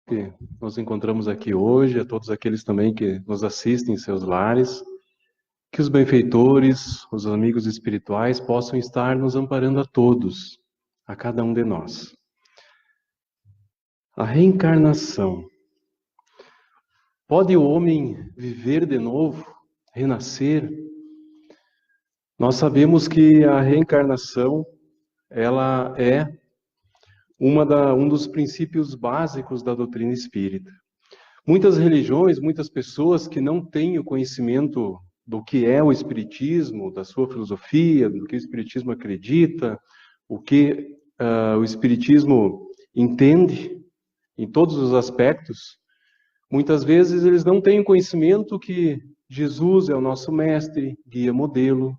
que nos encontramos aqui hoje, a todos aqueles também que nos assistem em seus lares, que os benfeitores, os amigos espirituais possam estar nos amparando a todos, a cada um de nós. A reencarnação. Pode o homem viver de novo, renascer? Nós sabemos que a reencarnação, ela é um dos princípios básicos da doutrina espírita. Muitas religiões, muitas pessoas que não têm o conhecimento do que é o espiritismo, da sua filosofia, do que o espiritismo acredita, o que o espiritismo entende em todos os aspectos, muitas vezes eles não têm conhecimento que Jesus é o nosso mestre, guia, modelo,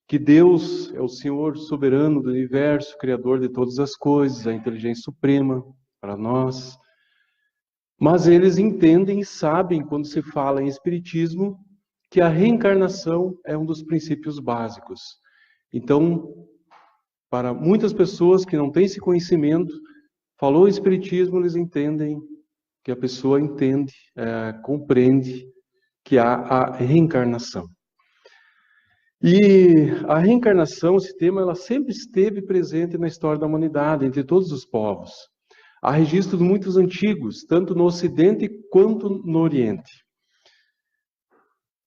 que Deus é o Senhor soberano do universo, criador de todas as coisas, a inteligência suprema para nós. Mas eles entendem e sabem, quando se fala em espiritismo, que a reencarnação é um dos princípios básicos. Então, para muitas pessoas que não têm esse conhecimento, falou espiritismo, eles entendem, que a pessoa entende, compreende que há a reencarnação. E a reencarnação, esse tema, ela sempre esteve presente na história da humanidade, entre todos os povos. Há registros muito antigos, tanto no Ocidente quanto no Oriente.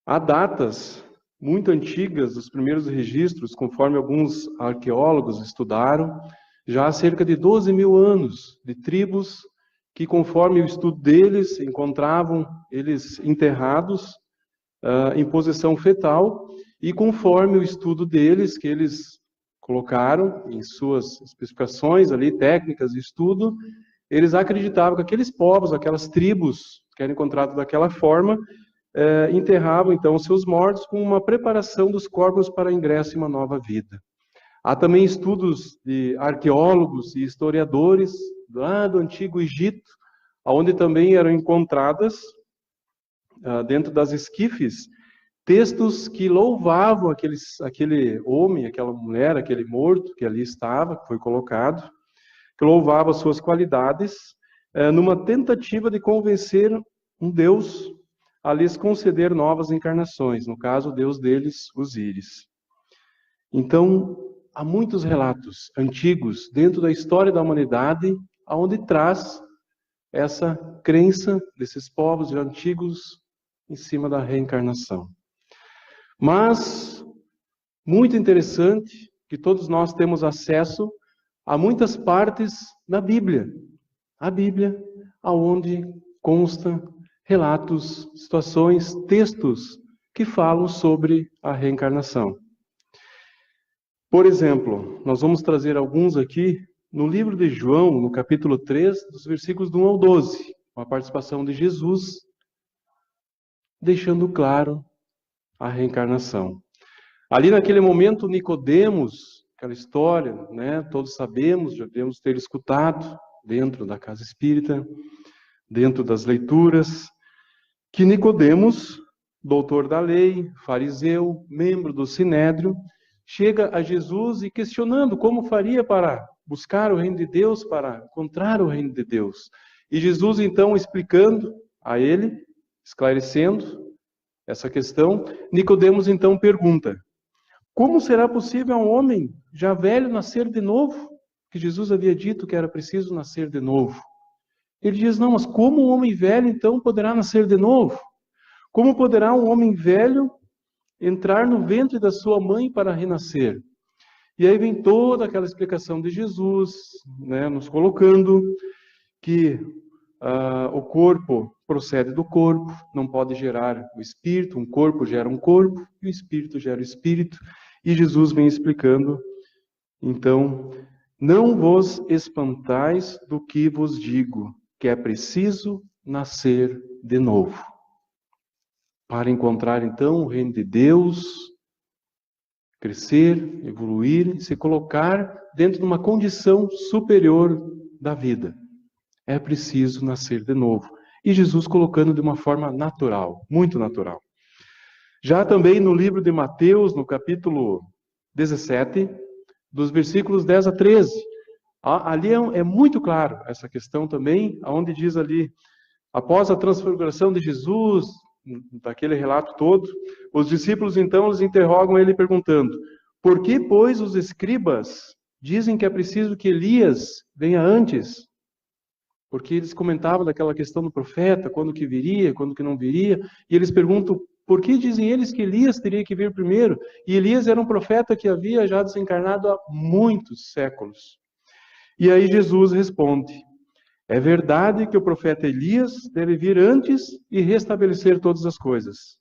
Há datas muito antigas dos primeiros registros, conforme alguns arqueólogos estudaram, já há cerca de 12 mil anos, de tribos que, conforme o estudo deles, encontravam eles enterrados em posição fetal, e conforme o estudo deles, que eles colocaram em suas especificações ali, técnicas de estudo, eles acreditavam que aqueles povos, aquelas tribos que eram encontradas daquela forma, enterravam então os seus mortos com uma preparação dos corpos para ingresso em uma nova vida. Há também estudos de arqueólogos e historiadores lá do Antigo Egito, onde também eram encontradas, dentro das esquifes, textos que louvavam aquele homem, aquela mulher, aquele morto que ali estava, que foi colocado, que louvava suas qualidades, numa tentativa de convencer um Deus a lhes conceder novas encarnações, no caso, o Deus deles, Osíris. Então, há muitos relatos antigos dentro da história da humanidade, onde traz essa crença desses povos antigos em cima da reencarnação. Mas, muito interessante, que todos nós temos acesso a muitas partes da Bíblia. A Bíblia, onde consta relatos, situações, textos que falam sobre a reencarnação. Por exemplo, nós vamos trazer alguns aqui no livro de João, no capítulo 3, dos versículos do 1 ao 12, com a participação de Jesus, deixando claro a reencarnação. Ali naquele momento, Nicodemos, aquela história, né, todos sabemos, já devemos ter escutado dentro da casa espírita, dentro das leituras, que Nicodemos, doutor da lei, fariseu, membro do Sinédrio, chega a Jesus e questionando como faria para buscar o reino de Deus, para encontrar o reino de Deus. E Jesus, então, explicando a ele, esclarecendo essa questão, Nicodemos, então, pergunta: como será possível a um homem já velho nascer de novo? Que Jesus havia dito que era preciso nascer de novo. Ele diz: não, mas como um homem velho, então, poderá nascer de novo? Como poderá um homem velho entrar no ventre da sua mãe para renascer? E aí vem toda aquela explicação de Jesus, né, nos colocando que o corpo procede do corpo, não pode gerar o espírito, um corpo gera um corpo, e o espírito gera o espírito. E Jesus vem explicando, então, não vos espantais do que vos digo, que é preciso nascer de novo. Para encontrar, então, o reino de Deus, crescer, evoluir e se colocar dentro de uma condição superior da vida. É preciso nascer de novo. E Jesus colocando de uma forma natural, muito natural. Já também no livro de Mateus, no capítulo 17, dos versículos 10 a 13, Ali é muito claro essa questão também, onde diz ali, após a transfiguração de Jesus, daquele relato todo, os discípulos então eles interrogam ele perguntando: por que, pois, os escribas dizem que é preciso que Elias venha antes? Porque eles comentavam daquela questão do profeta, quando que viria, quando que não viria, e eles perguntam, por que dizem eles que Elias teria que vir primeiro? E Elias era um profeta que havia já desencarnado há muitos séculos. E aí Jesus responde, é verdade que o profeta Elias deve vir antes e restabelecer todas as coisas.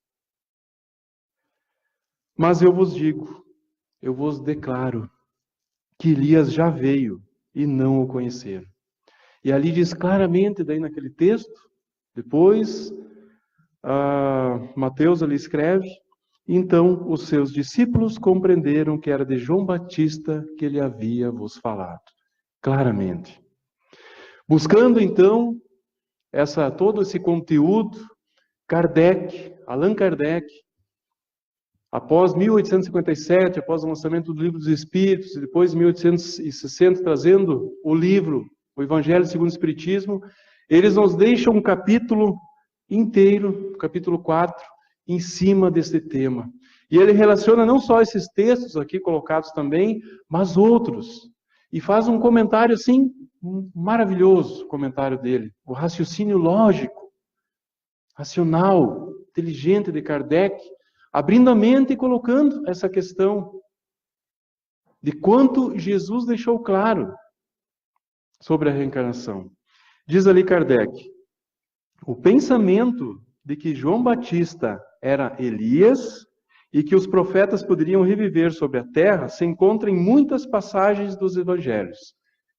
Mas eu vos digo, eu vos declaro, que Elias já veio e não o conheceram. E ali diz claramente, daí naquele texto, depois, Mateus ali escreve, então os seus discípulos compreenderam que era de João Batista que ele havia vos falado. Claramente. Buscando então todo esse conteúdo, Allan Kardec, após 1857, após o lançamento do Livro dos Espíritos, e depois em 1860, trazendo o livro, o Evangelho segundo o Espiritismo, eles nos deixam um capítulo inteiro, capítulo 4, em cima desse tema. E ele relaciona não só esses textos aqui colocados também, mas outros. E faz um comentário assim, um maravilhoso comentário dele. O raciocínio lógico, racional, inteligente de Kardec, abrindo a mente e colocando essa questão de quanto Jesus deixou claro sobre a reencarnação. Diz ali Kardec, o pensamento de que João Batista era Elias e que os profetas poderiam reviver sobre a terra se encontra em muitas passagens dos evangelhos.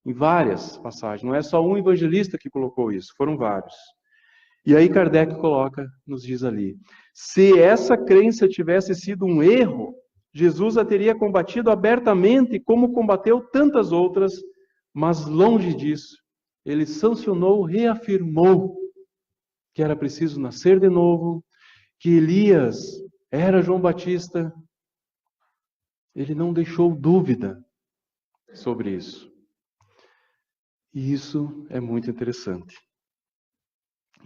Em várias passagens. Não é só um evangelista que colocou isso, foram vários. E aí Kardec nos diz ali, se essa crença tivesse sido um erro, Jesus a teria combatido abertamente como combateu tantas outras, mas longe disso, ele sancionou, reafirmou que era preciso nascer de novo, que Elias era João Batista. Ele não deixou dúvida sobre isso. E isso é muito interessante.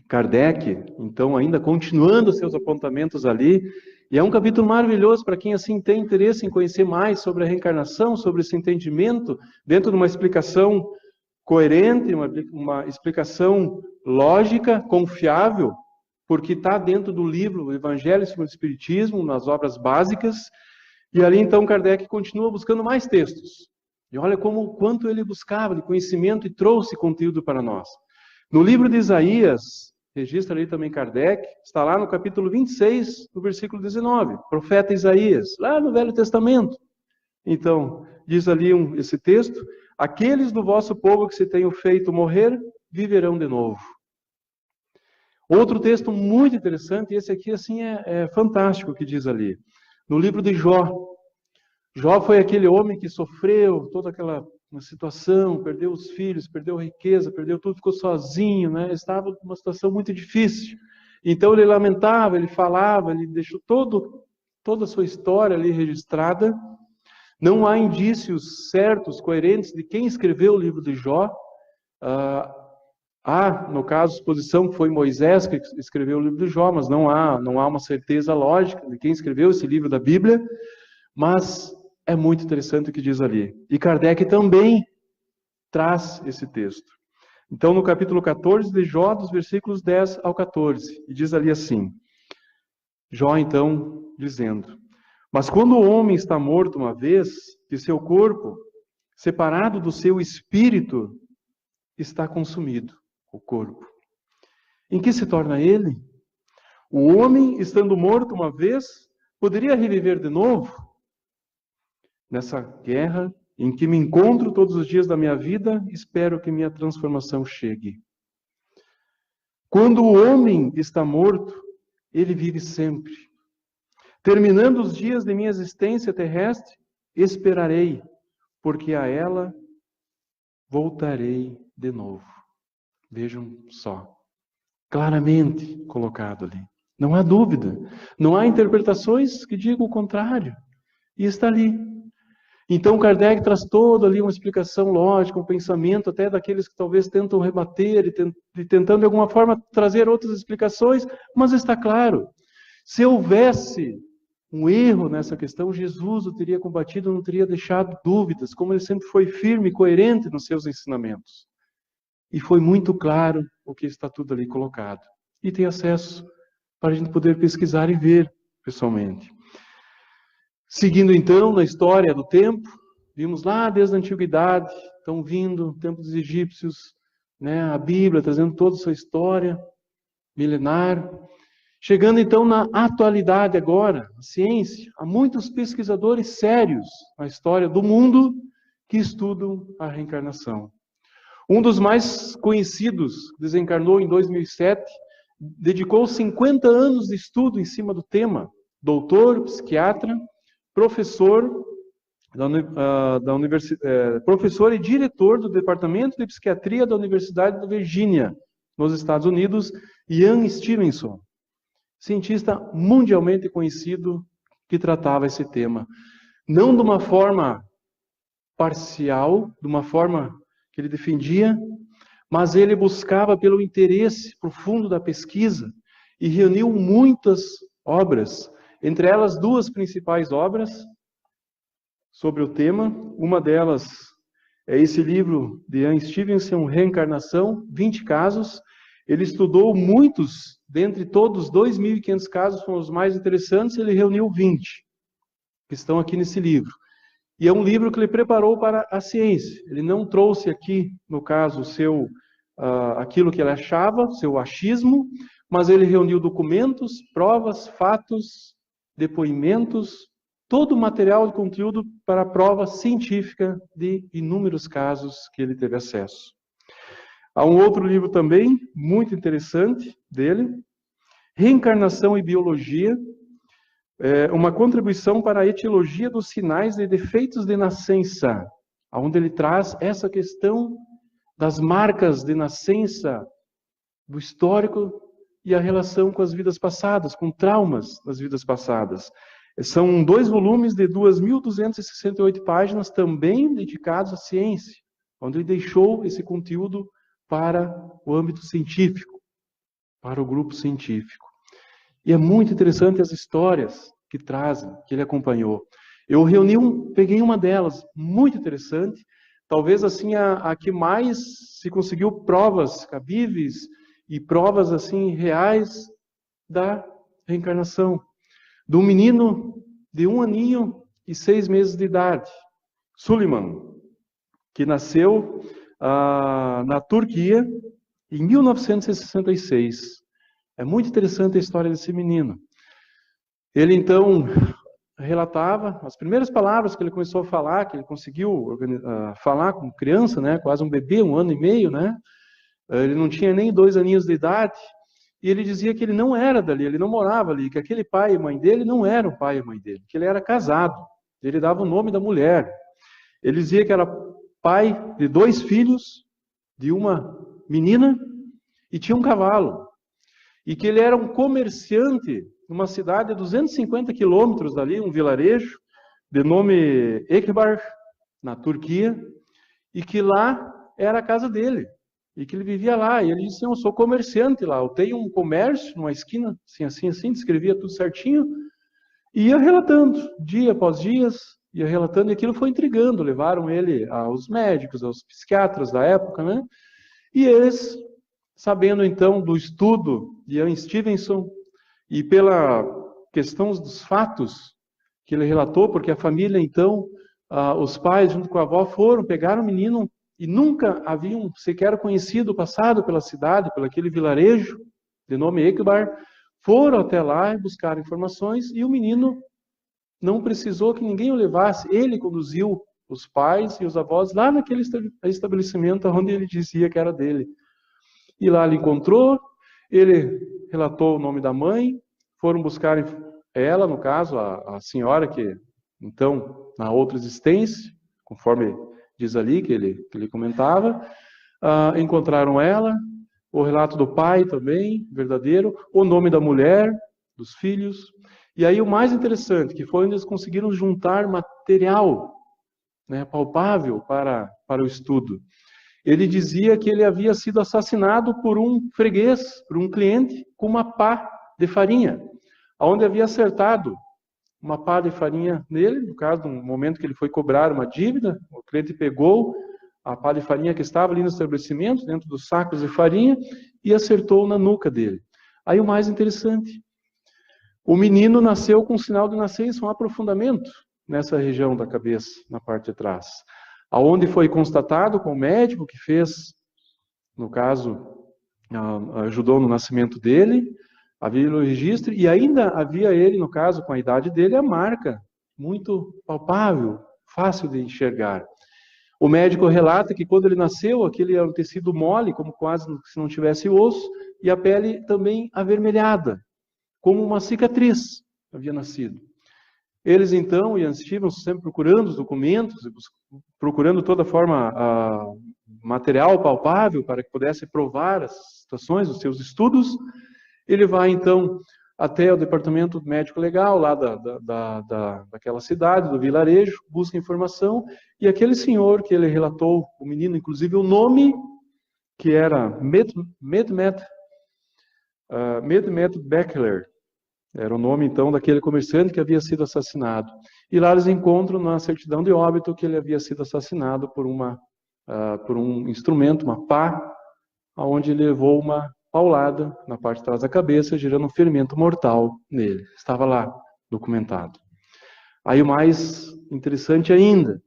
Kardec, então, ainda continuando seus apontamentos ali, e é um capítulo maravilhoso para quem assim tem interesse em conhecer mais sobre a reencarnação, sobre esse entendimento, dentro de uma explicação coerente, uma explicação lógica, confiável, porque está dentro do livro o Evangelho segundo o Espiritismo, nas obras básicas, e ali então Kardec continua buscando mais textos. E olha quanto ele buscava de conhecimento e trouxe conteúdo para nós. No livro de Isaías, registra ali também Kardec, está lá no capítulo 26, no versículo 19, profeta Isaías, lá no Velho Testamento. Então, diz ali esse texto, aqueles do vosso povo que se tenham feito morrer, viverão de novo. Outro texto muito interessante, esse aqui assim é fantástico que diz ali, no livro de Jó. Jó foi aquele homem que sofreu toda aquela situação, perdeu os filhos, perdeu a riqueza, perdeu tudo, ficou sozinho, né? Estava numa situação muito difícil. Então ele lamentava, ele falava, ele deixou toda a sua história ali registrada. Não há indícios certos, coerentes de quem escreveu o livro de Jó. Há, no caso, suposição que foi Moisés que escreveu o livro de Jó, mas não há uma certeza lógica de quem escreveu esse livro da Bíblia. Mas é muito interessante o que diz ali. E Kardec também traz esse texto. Então, no capítulo 14 de Jó, dos versículos 10 ao 14, e diz ali assim, Jó então, dizendo, mas quando o homem está morto uma vez, que seu corpo, separado do seu espírito, está consumido, o corpo. Em que se torna ele? O homem, estando morto uma vez, poderia reviver de novo? Nessa guerra em que me encontro todos os dias da minha vida, espero que minha transformação chegue. Quando o homem está morto, ele vive sempre. Terminando os dias de minha existência terrestre, esperarei, porque a ela voltarei de novo. Vejam só, claramente colocado ali. Não há dúvida, não há interpretações que digam o contrário. E está ali. Então Kardec traz toda ali uma explicação lógica, um pensamento até daqueles que talvez tentam rebater e tentando de alguma forma trazer outras explicações, mas está claro, se houvesse um erro nessa questão, Jesus o teria combatido, não teria deixado dúvidas, como ele sempre foi firme e coerente nos seus ensinamentos. E foi muito claro o que está tudo ali colocado. E tem acesso para a gente poder pesquisar e ver pessoalmente. Seguindo então na história do tempo, vimos lá desde a antiguidade, estão vindo o tempo dos egípcios, né, a Bíblia trazendo toda a sua história milenar. Chegando então na atualidade agora, a ciência, há muitos pesquisadores sérios na história do mundo que estudam a reencarnação. Um dos mais conhecidos, desencarnou em 2007, dedicou 50 anos de estudo em cima do tema, doutor, psiquiatra, professor professor e diretor do Departamento de Psiquiatria da Universidade da Virgínia, nos Estados Unidos, Ian Stevenson, cientista mundialmente conhecido que tratava esse tema. Não de uma forma parcial, de uma forma que ele defendia, mas ele buscava pelo interesse profundo da pesquisa e reuniu muitas obras, entre elas duas principais obras sobre o tema. Uma delas é esse livro de Ian Stevenson, Reencarnação, 20 casos. Ele estudou muitos, dentre todos, 2.500 casos foram os mais interessantes, ele reuniu 20, que estão aqui nesse livro. E é um livro que ele preparou para a ciência. Ele não trouxe aqui, no caso, aquilo que ele achava, seu achismo, mas ele reuniu documentos, provas, fatos, depoimentos, todo o material de conteúdo para a prova científica de inúmeros casos que ele teve acesso. Há um outro livro também, muito interessante, dele, Reencarnação e Biologia, uma contribuição para a etiologia dos sinais e defeitos de nascença, onde ele traz essa questão das marcas de nascença, do histórico e a relação com as vidas passadas, com traumas das vidas passadas. São 2 volumes de 2.268 páginas, também dedicados à ciência, onde ele deixou esse conteúdo para o âmbito científico, para o grupo científico. E é muito interessante as histórias que trazem, que ele acompanhou. Eu peguei uma delas, muito interessante, talvez assim a que mais se conseguiu provas cabíveis e provas assim reais da reencarnação. De um menino de 1 aninho e 6 meses de idade, Suleiman, que nasceu na Turquia em 1966. É muito interessante a história desse menino. Ele então relatava as primeiras palavras que ele começou a falar, que ele conseguiu falar como criança, né, quase um bebê, 1 ano e meio, né? Ele não tinha nem 2 aninhos de idade. E ele dizia que ele não era dali, ele não morava ali, que aquele pai e mãe dele não eram o pai e mãe dele, que ele era casado. Ele dava o nome da mulher. Ele dizia que era pai de 2 filhos, de uma menina, e tinha um cavalo. E que ele era um comerciante numa cidade a 250 quilômetros dali, um vilarejo, de nome Ekbar, na Turquia, e que lá era a casa dele. E que ele vivia lá, e ele disse, eu sou comerciante lá, eu tenho um comércio numa esquina, assim, descrevia tudo certinho, e ia relatando, dia após dia, ia relatando, e aquilo foi intrigando, levaram ele aos médicos, aos psiquiatras da época, né? E eles, sabendo então do estudo de Ian Stevenson, e pela questão dos fatos que ele relatou, porque a família então, os pais junto com a avó pegaram o menino, e nunca haviam sequer conhecido o passado pela cidade, pelo aquele vilarejo, de nome Ekbar, foram até lá e buscaram informações, e o menino não precisou que ninguém o levasse, ele conduziu os pais e os avós lá naquele estabelecimento onde ele dizia que era dele. E lá ele encontrou, ele relatou o nome da mãe, foram buscar ela, no caso, a senhora que, então, na outra existência, conforme diz ali que ele comentava, encontraram ela, o relato do pai também, verdadeiro, o nome da mulher, dos filhos, e aí o mais interessante, que foi onde eles conseguiram juntar material né, palpável para o estudo. Ele dizia que ele havia sido assassinado por um freguês, por um cliente, com uma pá de farinha, onde havia acertado uma pá de farinha nele, no caso, no momento que ele foi cobrar uma dívida, o cliente pegou a pá de farinha que estava ali no estabelecimento, dentro dos sacos de farinha, e acertou na nuca dele. Aí o mais interessante, o menino nasceu com sinal de nascença, um aprofundamento nessa região da cabeça, na parte de trás, aonde foi constatado com o médico que fez, no caso, ajudou no nascimento dele, havia o registro, e ainda havia ele, no caso, com a idade dele, a marca, muito palpável, fácil de enxergar. O médico relata que quando ele nasceu, aquele era um tecido mole, como quase se não tivesse osso, e a pele também avermelhada, como uma cicatriz havia nascido. Eles então, Ian Stevenson, sempre procurando os documentos, procurando toda forma material palpável para que pudesse provar as situações, os seus estudos, ele vai então até o departamento médico legal lá daquela cidade, do vilarejo, busca informação, e aquele senhor que ele relatou, o menino, inclusive o nome, que era Mehmet Bekler, era o nome então daquele comerciante que havia sido assassinado. E lá eles encontram na certidão de óbito que ele havia sido assassinado por um instrumento, uma pá, onde ele levou uma paulada na parte de trás da cabeça, gerando um ferimento mortal nele. Estava lá documentado. Aí o mais interessante ainda,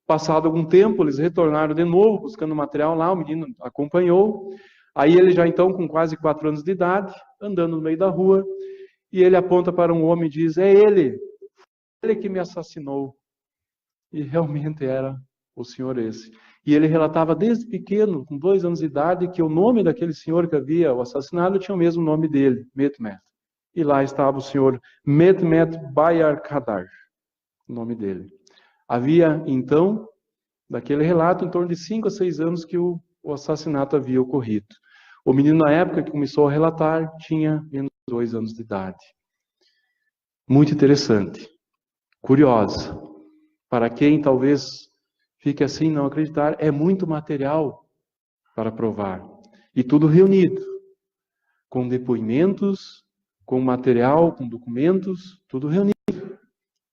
passado algum tempo, eles retornaram de novo, buscando material lá, o menino acompanhou. Aí ele já então, com quase 4 anos de idade, andando no meio da rua, e ele aponta para um homem e diz, é ele que me assassinou. E realmente era o senhor esse. E ele relatava desde pequeno, com 2 anos de idade, que o nome daquele senhor que havia o assassinado tinha o mesmo nome dele, Mehmet. E lá estava o senhor Mehmet Bayarkadar, o nome dele. Havia, então, daquele relato, em torno de 5 a 6 anos que o assassinato havia ocorrido. O menino, na época que começou a relatar, tinha menos de 2 anos de idade. Muito interessante. Curiosa. Para quem talvez fique assim, não acreditar, é muito material para provar. E tudo reunido, com depoimentos, com material, com documentos, tudo reunido.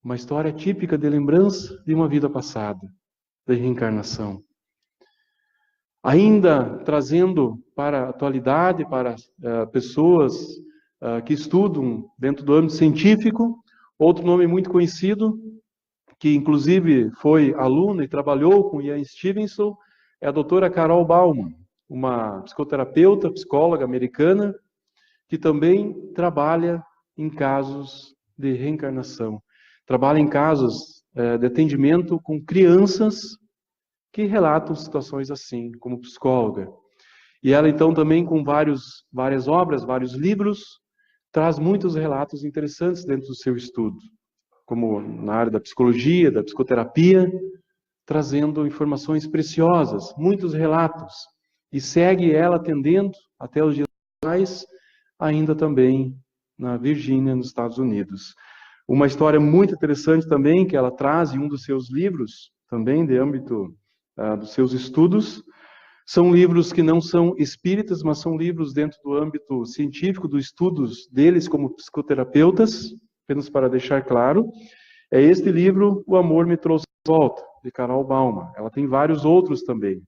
Uma história típica de lembrança de uma vida passada, da reencarnação. Ainda trazendo para a atualidade, para pessoas que estudam dentro do âmbito científico, outro nome muito conhecido, que inclusive foi aluna e trabalhou com Ian Stevenson, é a doutora Carol Bauman, uma psicoterapeuta, psicóloga americana, que também trabalha em casos de reencarnação. Trabalha em casos de atendimento com crianças que relatam situações assim, como psicóloga. E ela então também com várias obras, vários livros, traz muitos relatos interessantes dentro do seu estudo, como na área da psicologia, da psicoterapia, trazendo informações preciosas, muitos relatos, e segue ela atendendo até os dias atuais, ainda também na Virgínia, nos Estados Unidos. Uma história muito interessante também que ela traz em um dos seus livros, também de âmbito dos seus estudos, são livros que não são espíritas, mas são livros dentro do âmbito científico, dos estudos deles como psicoterapeutas, apenas para deixar claro. É este livro, O Amor Me Trouxe de Volta, de Carol Bauman. Ela tem vários outros também.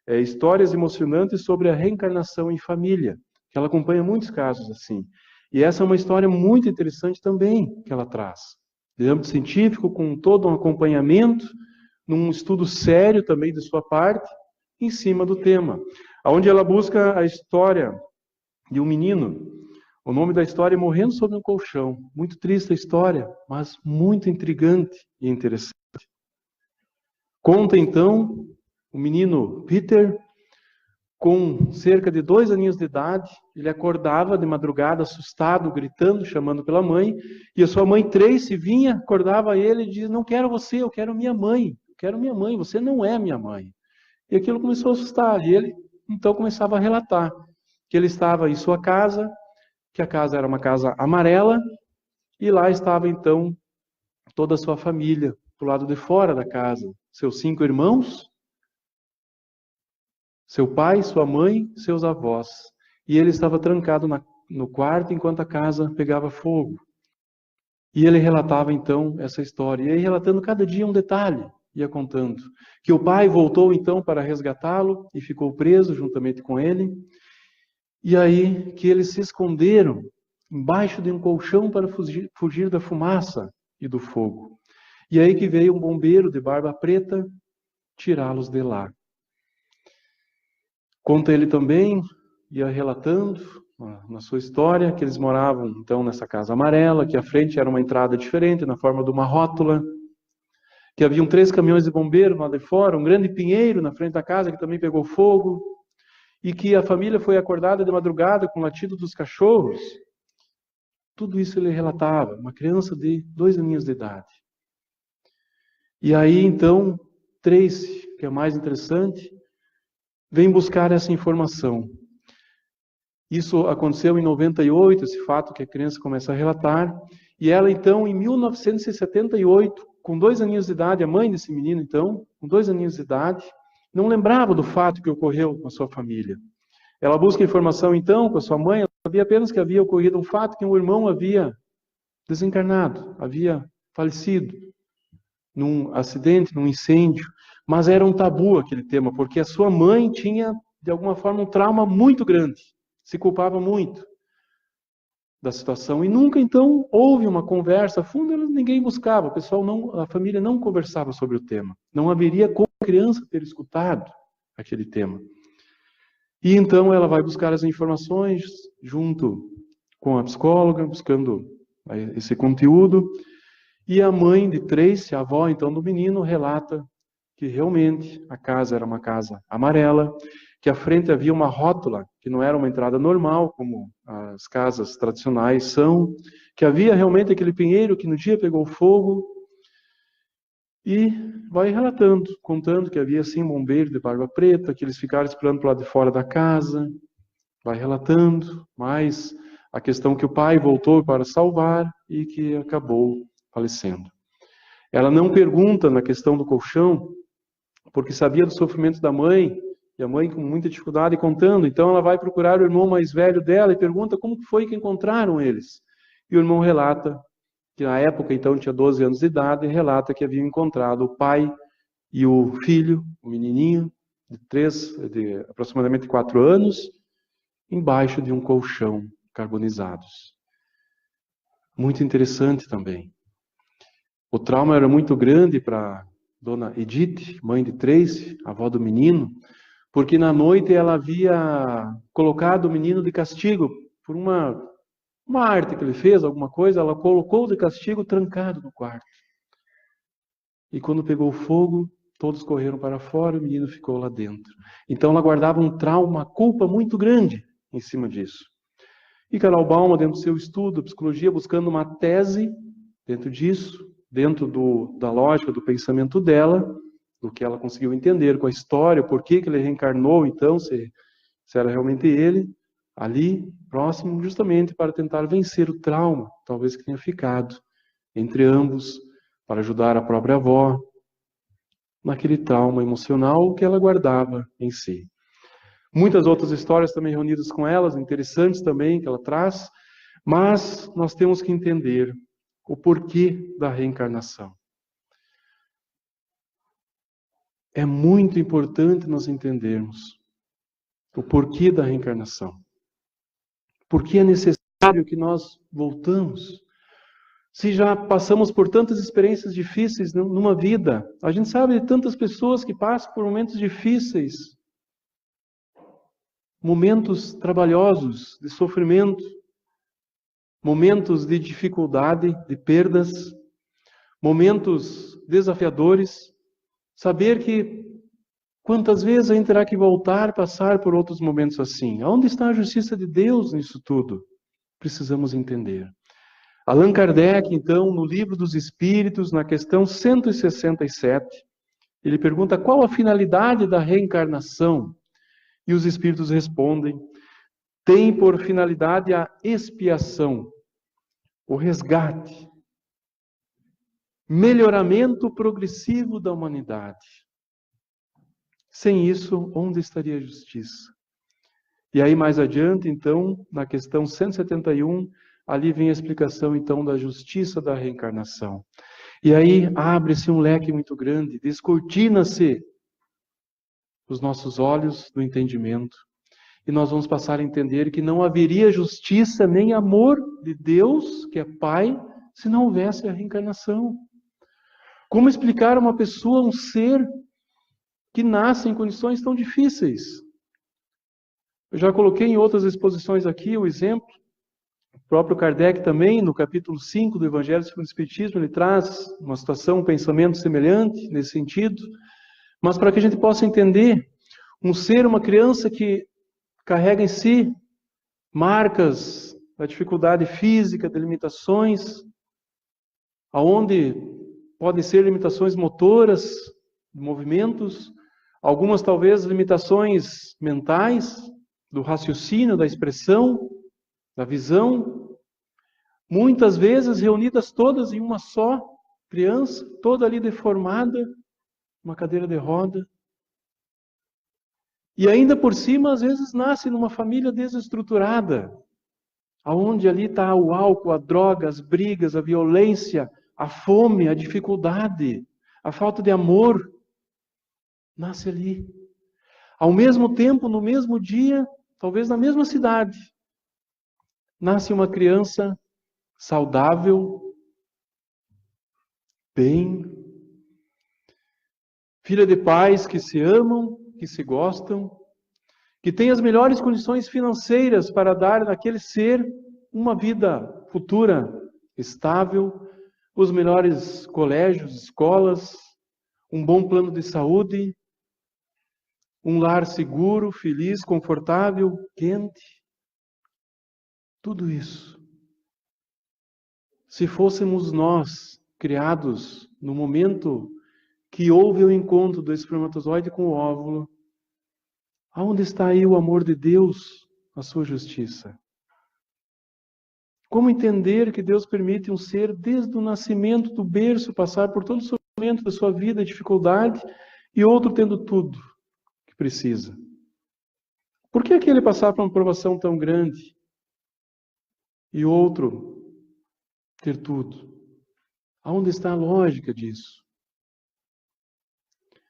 Histórias emocionantes sobre a reencarnação em família, que ela acompanha muitos casos assim. E essa é uma história muito interessante também que ela traz. De âmbito científico, com todo um acompanhamento, num estudo sério também de sua parte, em cima do tema. Onde ela busca a história de um menino. O nome da história é Morrendo Sobre um Colchão. Muito triste a história, mas muito intrigante e interessante. Conta então o menino Peter, com cerca de 2 aninhos de idade, ele acordava de madrugada assustado, gritando, chamando pela mãe, e a sua mãe Tracy vinha, acordava ele e dizia, não quero você, eu quero minha mãe, você não é minha mãe. E aquilo começou a assustar, e ele então começava a relatar que ele estava em sua casa, que a casa era uma casa amarela, e lá estava então toda a sua família, do lado de fora da casa. Seus 5 irmãos, seu pai, sua mãe, seus avós. E ele estava trancado no quarto enquanto a casa pegava fogo. E ele relatava então essa história. E aí, relatando cada dia um detalhe, ia contando. Que o pai voltou então para resgatá-lo e ficou preso juntamente com ele. E aí que eles se esconderam embaixo de um colchão para fugir da fumaça e do fogo. E aí que veio um bombeiro de barba preta tirá-los de lá. Conta ele também, ia relatando na sua história, que eles moravam então nessa casa amarela, que à frente era uma entrada diferente, na forma de uma rótula, que haviam 3 caminhões de bombeiro lá de fora, um grande pinheiro na frente da casa que também pegou fogo, e que a família foi acordada de madrugada com o latido dos cachorros. Tudo isso ele relatava, uma criança de 2 aninhos de idade. E aí então, Tracy, que é mais interessante, vem buscar essa informação. Isso aconteceu em 98, esse fato que a criança começa a relatar, e ela então, em 1978, com 2 aninhos de idade, a mãe desse menino então, com 2 aninhos de idade, não lembrava do fato que ocorreu com a sua família. Ela busca informação então com a sua mãe, ela sabia apenas que havia ocorrido um fato, que um irmão havia desencarnado, havia falecido num acidente, num incêndio, mas era um tabu aquele tema, porque a sua mãe tinha, de alguma forma, um trauma muito grande, se culpava muito da situação, e nunca, então, houve uma conversa funda, ninguém buscava, a família não conversava sobre o tema, não haveria como a criança ter escutado aquele tema. E então ela vai buscar as informações junto com a psicóloga, buscando esse conteúdo, e a mãe de Tracy, a avó então do menino, relata que realmente a casa era uma casa amarela, que à frente havia uma rótula, que não era uma entrada normal, como as casas tradicionais são, que havia realmente aquele pinheiro que no dia pegou fogo, e vai relatando, contando que havia sim um bombeiro de barba preta, que eles ficaram esperando para lado de fora da casa, vai relatando, mas a questão que o pai voltou para salvar e que acabou falecendo. Ela não pergunta na questão do colchão, porque sabia do sofrimento da mãe, e a mãe com muita dificuldade contando, então ela vai procurar o irmão mais velho dela e pergunta como foi que encontraram eles. E o irmão relata que na época então tinha 12 anos de idade, e relata que haviam encontrado o pai e o filho, o menininho, de aproximadamente 4 anos, embaixo de um colchão carbonizados. Muito interessante também. O trauma era muito grande para Dona Edith, mãe de Tracy, avó do menino, porque na noite ela havia colocado o menino de castigo por uma arte que ele fez, alguma coisa, ela colocou de castigo trancado no quarto. E quando pegou fogo, todos correram para fora, o menino ficou lá dentro. Então ela guardava um trauma, uma culpa muito grande em cima disso. E Carol Bauman, dentro do seu estudo, psicologia, buscando uma tese dentro disso, dentro da lógica do pensamento dela, do que ela conseguiu entender com a história, por que ele reencarnou, então, se era realmente ele, ali, próximo, justamente para tentar vencer o trauma, talvez que tenha ficado entre ambos, para ajudar a própria avó, naquele trauma emocional que ela guardava em si. Muitas outras histórias também reunidas com elas, interessantes também, que ela traz, mas nós temos que entender o porquê da reencarnação. É muito importante nós entendermos o porquê da reencarnação. Por que é necessário que nós voltamos? Se já passamos por tantas experiências difíceis numa vida, a gente sabe de tantas pessoas que passam por momentos difíceis, momentos trabalhosos, de sofrimento, momentos de dificuldade, de perdas, momentos desafiadores. Saber que quantas vezes a gente terá que voltar, passar por outros momentos assim. Onde está a justiça de Deus nisso tudo? Precisamos entender. Allan Kardec, então, no Livro dos Espíritos, na questão 167, ele pergunta qual a finalidade da reencarnação. E os Espíritos respondem, tem por finalidade a expiação, o resgate melhoramento progressivo da humanidade. Sem isso, onde estaria a justiça? E aí, mais adiante, então, na questão 171, ali vem a explicação, então, da justiça da reencarnação. E aí, abre-se um leque muito grande, descortina-se os nossos olhos do entendimento, e nós vamos passar a entender que não haveria justiça nem amor de Deus, que é Pai, se não houvesse a reencarnação. Como explicar a uma pessoa, um ser que nasce em condições tão difíceis? Eu já coloquei em outras exposições aqui o exemplo. O próprio Kardec também, no capítulo 5 do Evangelho segundo o Espiritismo, ele traz uma situação, um pensamento semelhante nesse sentido. Mas para que a gente possa entender, um ser, uma criança que carrega em si marcas da dificuldade física, de limitações, aonde podem ser limitações motoras, de movimentos, algumas talvez limitações mentais, do raciocínio, da expressão, da visão, muitas vezes reunidas todas em uma só criança, toda ali deformada, uma cadeira de roda. E ainda por cima, às vezes, nasce numa família desestruturada, aonde ali está o álcool, a droga, as brigas, a violência, a fome, a dificuldade, a falta de amor. Nasce ali. Ao mesmo tempo, no mesmo dia, talvez na mesma cidade, nasce uma criança saudável, bem, filha de pais que se amam, que se gostam, que tem as melhores condições financeiras para dar naquele ser uma vida futura estável, os melhores colégios, escolas, um bom plano de saúde, um lar seguro, feliz, confortável, quente. Tudo isso. Se fôssemos nós criados no momento que houve o encontro do espermatozoide com o óvulo, aonde está aí o amor de Deus, a sua justiça? Como entender que Deus permite um ser, desde o nascimento do berço, passar por todo o sofrimento da sua vida, dificuldade, e outro tendo tudo que precisa? Por que aquele passar por uma provação tão grande e outro ter tudo? Aonde está a lógica disso?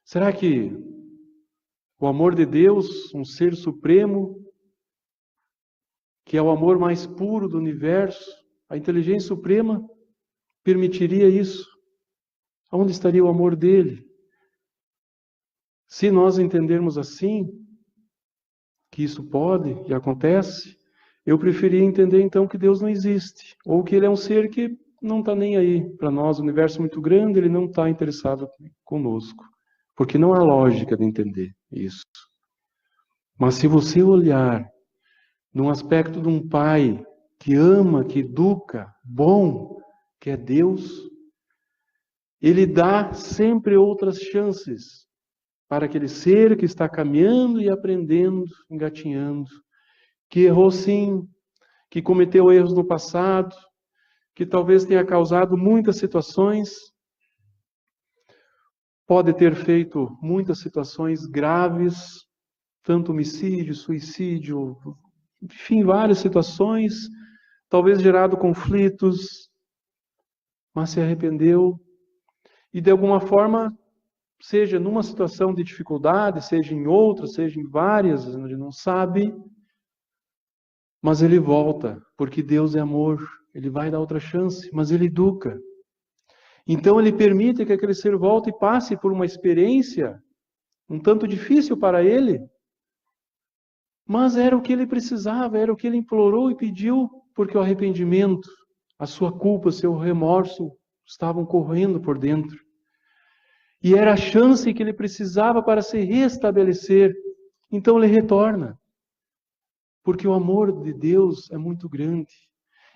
Será que o amor de Deus, um ser supremo, que é o amor mais puro do universo, a inteligência suprema, permitiria isso? Aonde estaria o amor dele? Se nós entendermos assim, que isso pode e acontece, eu preferia entender então que Deus não existe, ou que ele é um ser que não está nem aí para nós, o universo é muito grande, ele não está interessado conosco, porque não há lógica de entender isso. Mas se você olhar num aspecto de um pai que ama, que educa, bom, que é Deus, ele dá sempre outras chances para aquele ser que está caminhando e aprendendo, engatinhando, que errou sim, que cometeu erros no passado, que talvez tenha causado muitas situações, pode ter feito muitas situações graves, tanto homicídio, suicídio, enfim, várias situações, talvez gerado conflitos, mas se arrependeu e de alguma forma, seja numa situação de dificuldade, seja em outra, seja em várias, a gente não sabe, mas ele volta, porque Deus é amor, ele vai dar outra chance, mas ele educa. Então ele permite que aquele ser volte e passe por uma experiência um tanto difícil para ele, mas era o que ele precisava, era o que ele implorou e pediu, porque o arrependimento, a sua culpa, o seu remorso estavam correndo por dentro. E era a chance que ele precisava para se restabelecer. Então ele retorna. Porque o amor de Deus é muito grande.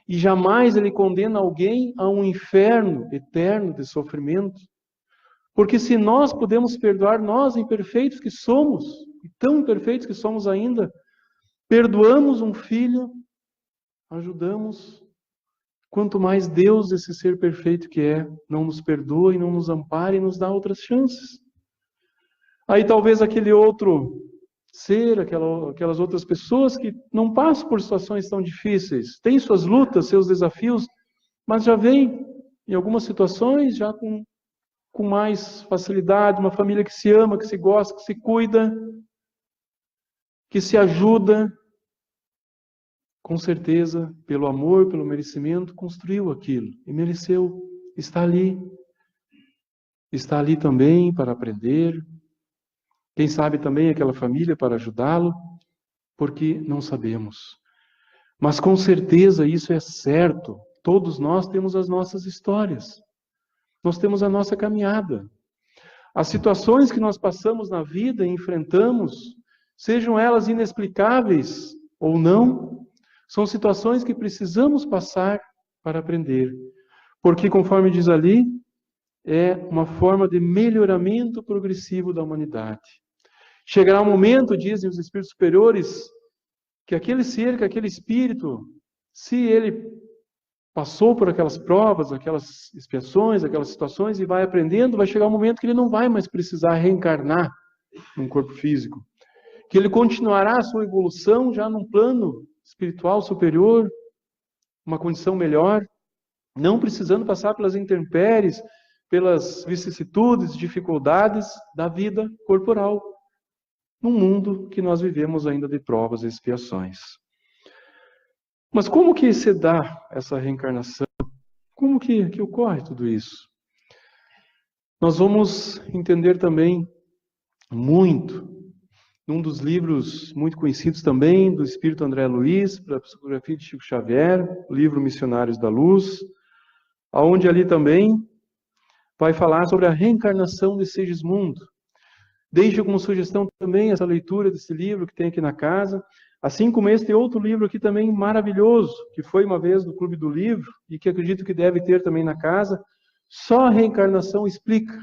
E jamais ele condena alguém a um inferno eterno de sofrimento. Porque se nós podemos perdoar, nós imperfeitos que somos, e tão imperfeitos que somos ainda, perdoamos um filho, ajudamos quanto mais Deus, esse ser perfeito que é, não nos perdoa e não nos ampara e nos dá outras chances. Aí talvez aquele outro ser, aquelas outras pessoas que não passam por situações tão difíceis, têm suas lutas, seus desafios, mas já vem, em algumas situações, já com mais facilidade, uma família que se ama, que se gosta, que se cuida, que se ajuda, com certeza, pelo amor, pelo merecimento, construiu aquilo e mereceu. Está ali também para aprender. Quem sabe também aquela família para ajudá-lo, porque não sabemos. Mas com certeza isso é certo. Todos nós temos as nossas histórias. Nós temos a nossa caminhada. As situações que nós passamos na vida e enfrentamos, sejam elas inexplicáveis ou não, são situações que precisamos passar para aprender. Porque, conforme diz ali, é uma forma de melhoramento progressivo da humanidade. Chegará um momento, dizem os espíritos superiores, que aquele ser, que aquele espírito, se ele passou por aquelas provas, aquelas expiações, aquelas situações e vai aprendendo, vai chegar um momento que ele não vai mais precisar reencarnar num corpo físico. Que ele continuará a sua evolução já num plano espiritual superior, uma condição melhor, não precisando passar pelas intempéries, pelas vicissitudes, dificuldades da vida corporal, num mundo que nós vivemos ainda de provas e expiações. Mas como que se dá essa reencarnação? Como que ocorre tudo isso? Nós vamos entender também muito, num dos livros muito conhecidos também, do Espírito André Luiz, para a psicografia de Chico Xavier, o livro Missionários da Luz, aonde ali também vai falar sobre a reencarnação de Segismundo. Deixo como sugestão também essa leitura desse livro que tem aqui na casa, assim como este outro livro aqui também maravilhoso, que foi uma vez no Clube do Livro, e que acredito que deve ter também na casa, Só a Reencarnação Explica.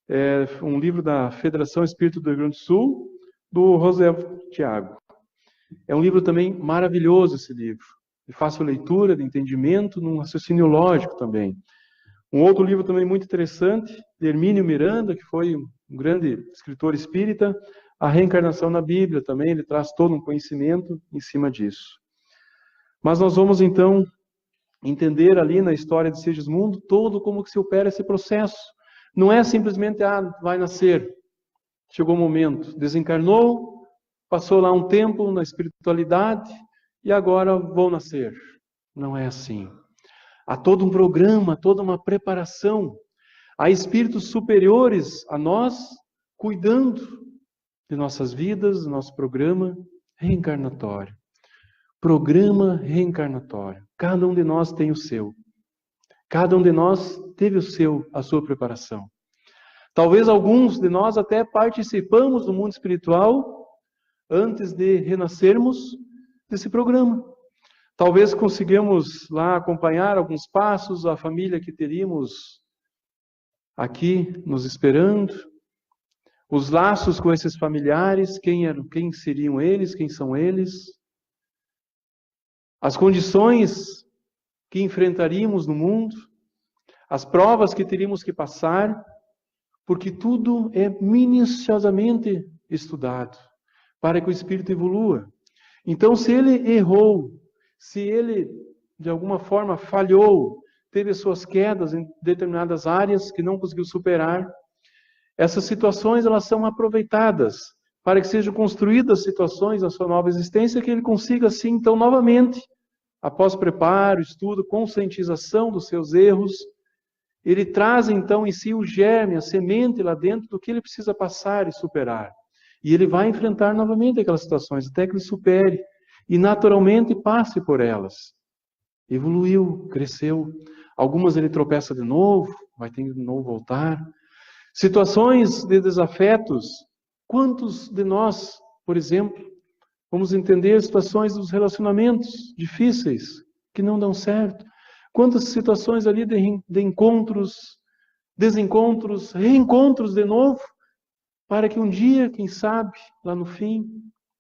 É um livro da Federação Espírita do Rio Grande do Sul, do José Tiago. É um livro também maravilhoso esse livro, de fácil leitura, de entendimento, num raciocínio lógico também. Um outro livro também muito interessante, de Hermínio Miranda, que foi um grande escritor espírita, A Reencarnação na Bíblia também, ele traz todo um conhecimento em cima disso. Mas nós vamos então entender ali na história de Segismundo todo como que se opera esse processo. Não é simplesmente, vai nascer, chegou o momento, desencarnou, passou lá um tempo na espiritualidade e agora vou nascer. Não é assim. Há todo um programa, toda uma preparação. Há espíritos superiores a nós, cuidando de nossas vidas, do nosso programa reencarnatório. Programa reencarnatório. Cada um de nós tem o seu. Cada um de nós teve a sua preparação. Talvez alguns de nós até participamos do mundo espiritual antes de renascermos desse programa. Talvez consigamos lá acompanhar alguns passos, a família que teríamos aqui nos esperando, os laços com esses familiares, quem seriam eles, quem são eles, as condições que enfrentaríamos no mundo, as provas que teríamos que passar, porque tudo é minuciosamente estudado para que o espírito evolua. Então, se ele errou, se ele de alguma forma falhou, teve suas quedas em determinadas áreas que não conseguiu superar, essas situações elas são aproveitadas para que sejam construídas situações na sua nova existência que ele consiga assim, então, novamente, após preparo, estudo, conscientização dos seus erros, ele traz então em si o germe, a semente lá dentro do que ele precisa passar e superar. E ele vai enfrentar novamente aquelas situações até que ele supere e naturalmente passe por elas. Evoluiu, cresceu. Algumas ele tropeça de novo, vai ter que de novo voltar. Situações de desafetos. Quantos de nós, por exemplo, vamos entender situações dos relacionamentos difíceis que não dão certo? Quantas situações ali de encontros, desencontros, reencontros de novo, para que um dia, quem sabe, lá no fim,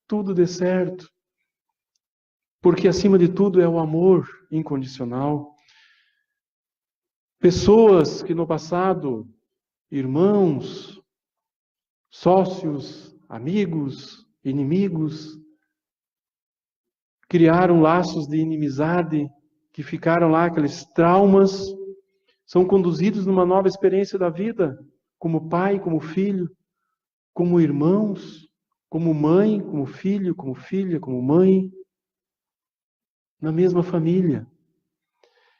tudo dê certo. porque acima de tudo é o amor incondicional. Pessoas que no passado, irmãos, sócios, amigos, inimigos, criaram laços de inimizade, que ficaram lá, aqueles traumas, são conduzidos numa nova experiência da vida, como pai, como filho, como irmãos, como mãe, como filho, como filha, como mãe, na mesma família.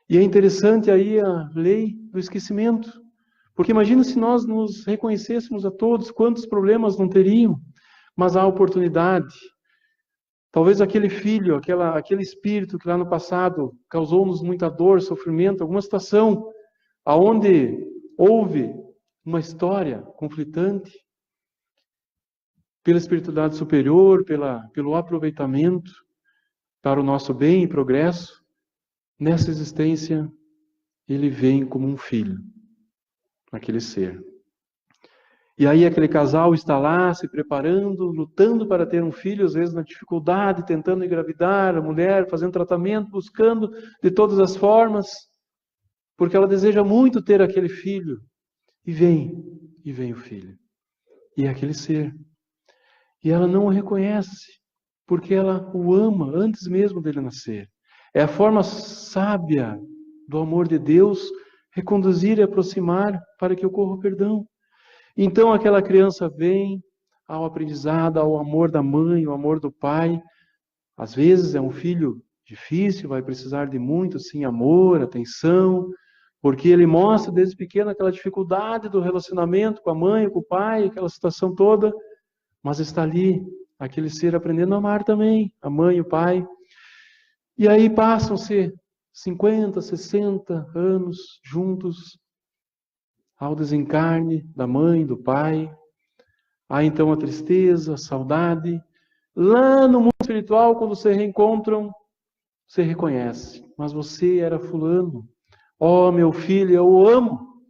E é interessante aí a lei do esquecimento, porque imagina se nós nos reconhecêssemos a todos, quantos problemas não teriam, mas há oportunidade. Talvez aquele filho, aquele espírito que lá no passado causou-nos muita dor, sofrimento, alguma situação aonde houve uma história conflitante, pela espiritualidade superior, pelo aproveitamento para o nosso bem e progresso, nessa existência ele vem como um filho, aquele ser. E aí aquele casal está lá se preparando, lutando para ter um filho, às vezes na dificuldade, tentando engravidar, a mulher fazendo tratamento, buscando de todas as formas, porque ela deseja muito ter aquele filho. E vem o filho. E é aquele ser. E ela não o reconhece, porque ela o ama antes mesmo dele nascer. É a forma sábia do amor de Deus reconduzir e aproximar para que ocorra o perdão. Então aquela criança vem ao aprendizado, ao amor da mãe, ao amor do pai. Às vezes é um filho difícil, vai precisar de muito, sim, amor, atenção, porque ele mostra desde pequeno aquela dificuldade do relacionamento com a mãe, com o pai, aquela situação toda, mas está ali aquele ser aprendendo a amar também, a mãe e o pai. E aí passam-se 50, 60 anos juntos, ao desencarne da mãe, do pai. Há então a tristeza, a saudade. Lá no mundo espiritual, quando se reencontram, você reconhece, mas você era fulano. Oh, meu filho, eu o amo.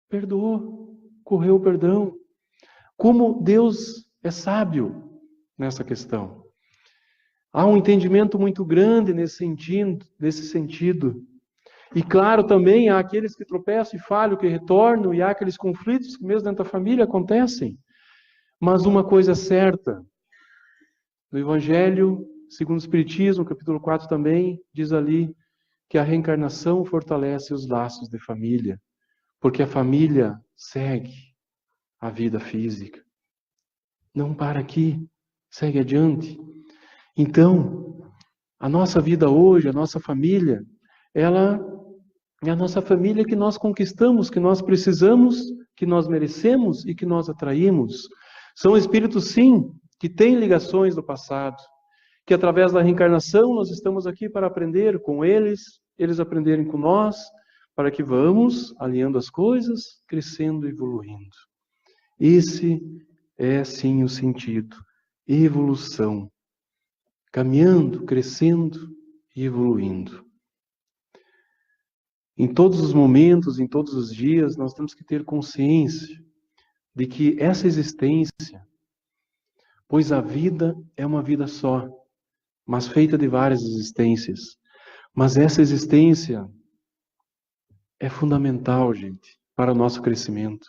Perdoou, correu o perdão. Como Deus é sábio nessa questão. Há um entendimento muito grande nesse sentido. E claro, também há aqueles que tropeçam e falham, que retornam, e há aqueles conflitos que mesmo dentro da família acontecem. Mas uma coisa é certa, no Evangelho, segundo o Espiritismo, capítulo 4 também, diz ali que a reencarnação fortalece os laços de família, porque a família segue a vida física. Não para aqui, segue adiante. Então, a nossa vida hoje, a nossa família, ela é a nossa família que nós conquistamos, que nós precisamos, que nós merecemos e que nós atraímos. São espíritos, sim, que têm ligações do passado, que através da reencarnação nós estamos aqui para aprender com eles, eles aprenderem com nós, para que vamos alinhando as coisas, crescendo e evoluindo. Esse é, sim, o sentido. Evolução. Caminhando, crescendo e evoluindo. Em todos os momentos, em todos os dias, nós temos que ter consciência de que essa existência, pois a vida é uma vida só, mas feita de várias existências. Mas essa existência é fundamental, gente, para o nosso crescimento.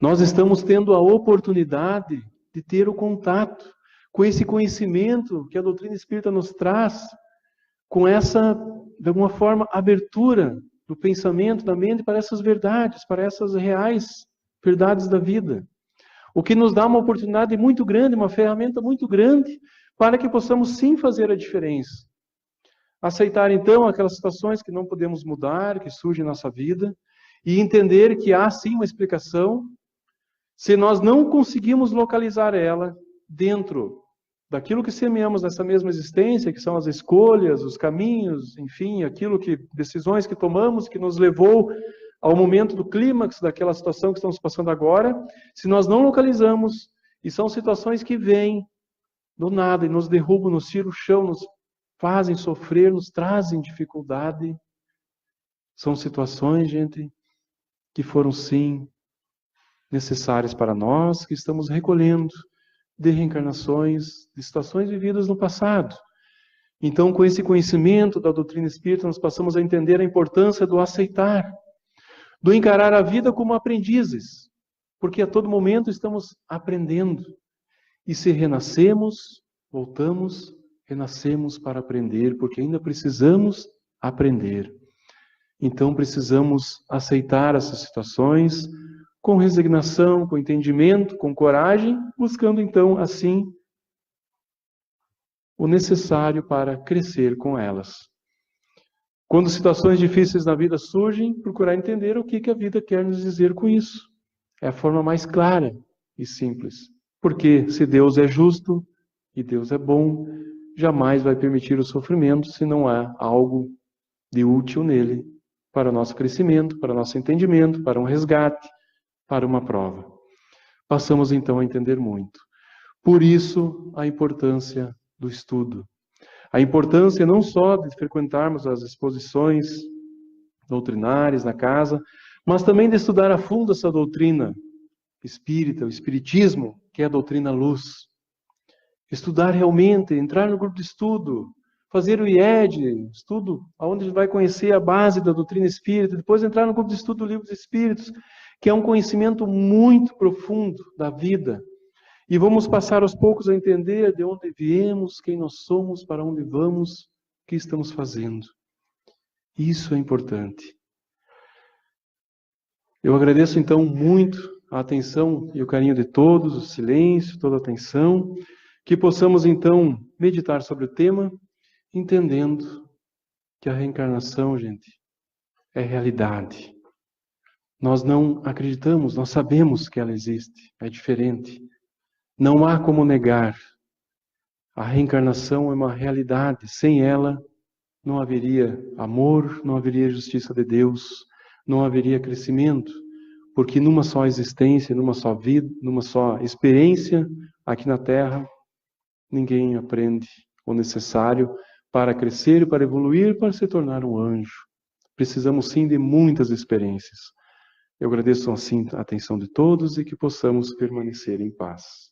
Nós estamos tendo a oportunidade de ter o contato com esse conhecimento que a doutrina espírita nos traz, com essa, de alguma forma, abertura do pensamento, da mente para essas verdades, para essas reais verdades da vida. O que nos dá uma oportunidade muito grande, uma ferramenta muito grande, para que possamos sim fazer a diferença. Aceitar então aquelas situações que não podemos mudar, que surgem na nossa vida, e entender que há sim uma explicação. Se nós não conseguimos localizar ela dentro daquilo que semeamos nessa mesma existência, que são as escolhas, os caminhos, enfim, decisões que tomamos, que nos levou ao momento do clímax daquela situação que estamos passando agora, se nós não localizamos, e são situações que vêm do nada e nos derrubam, nos tiram o chão, nos fazem sofrer, nos trazem dificuldade, são situações, gente, que foram sim necessárias para nós, que estamos recolhendo de reencarnações, de situações vividas no passado. Então, com esse conhecimento da doutrina espírita, nós passamos a entender a importância do aceitar, do encarar a vida como aprendizes, porque a todo momento estamos aprendendo. E se renascemos, voltamos, renascemos para aprender, porque ainda precisamos aprender. Então, precisamos aceitar essas situações com resignação, com entendimento, com coragem, buscando então, assim, o necessário para crescer com elas. Quando situações difíceis na vida surgem, procurar entender o que a vida quer nos dizer com isso. É a forma mais clara e simples. Porque se Deus é justo e Deus é bom, jamais vai permitir o sofrimento se não há algo de útil nele para o nosso crescimento, para o nosso entendimento, para um resgate, para uma prova. Passamos então a entender muito. Por isso, a importância do estudo. A importância não só de frequentarmos as exposições doutrinárias na casa, mas também de estudar a fundo essa doutrina espírita, o espiritismo, que é a doutrina luz. Estudar realmente, entrar no grupo de estudo, fazer o IED, estudo onde a gente vai conhecer a base da doutrina espírita, depois entrar no grupo de estudo do Livro dos Espíritos, que é um conhecimento muito profundo da vida. E vamos passar aos poucos a entender de onde viemos, quem nós somos, para onde vamos, o que estamos fazendo. Isso é importante. Eu agradeço então muito a atenção e o carinho de todos, o silêncio, toda a atenção, que possamos então meditar sobre o tema, entendendo que a reencarnação, gente, é realidade. Nós não acreditamos, nós sabemos que ela existe, é diferente. Não há como negar. A reencarnação é uma realidade. Sem ela, não haveria amor, não haveria justiça de Deus, não haveria crescimento. Porque numa só existência, numa só vida, numa só experiência aqui na Terra, ninguém aprende o necessário para crescer, para evoluir, para se tornar um anjo. Precisamos sim de muitas experiências. Eu agradeço assim a atenção de todos e que possamos permanecer em paz.